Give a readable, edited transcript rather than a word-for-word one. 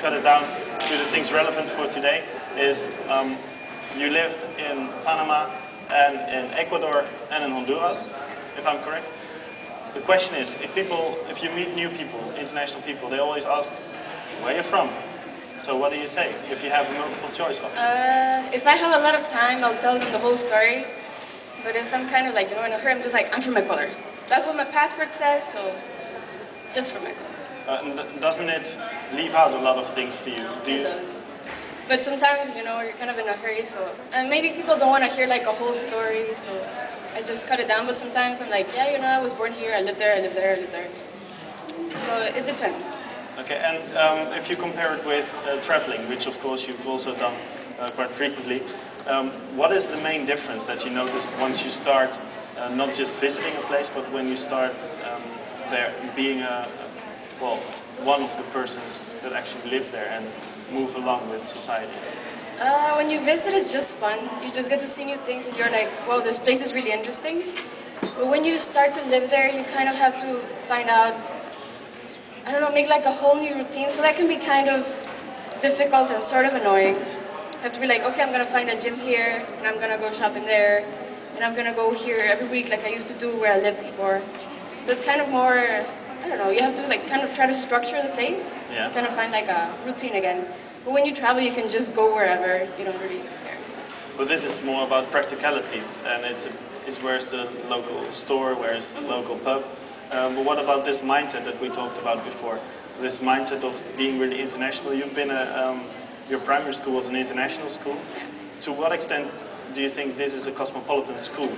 cut it down to the things relevant for today, is you lived in Panama and in Ecuador and in Honduras, if I'm correct. The question is, if you meet new people, international people, they always ask, where are you from? So what do you say if you have a multiple choice option? If I have a lot of time, I'll tell them the whole story. But if I'm kind of like, in a hurry, I'm just like, I'm from Ecuador. That's what my passport says, so just from Ecuador. Doesn't it leave out a lot of things to you? It does. But sometimes, you're kind of in a hurry, so... And maybe people don't want to hear like a whole story, so I just cut it down. But sometimes I'm like, yeah, I was born here, I lived there, I lived there, I lived there. So it depends. Okay, and if you compare it with traveling, which of course you've also done quite frequently, what is the main difference that you noticed once you start not just visiting a place, but when you start there being one of the persons that actually live there and move along with society? When you visit, it's just fun. You just get to see new things and you're like, wow, this place is really interesting. But when you start to live there, you kind of have to find out, I don't know, make like a whole new routine. So that can be kind of difficult and sort of annoying. You have to be like, okay, I'm going to find a gym here, and I'm going to go shopping there, and I'm going to go here every week like I used to do where I lived before. So it's kind of more, I don't know, you have to like kind of try to structure the place, kind of find like a routine again. But when you travel, you can just go wherever, you don't really care. But this is more about practicalities, and it's where's the local store, where's the local pub. But what about this mindset that we talked about before? This mindset of being really international. You've been your primary school was an international school. To what extent do you think this is a cosmopolitan school?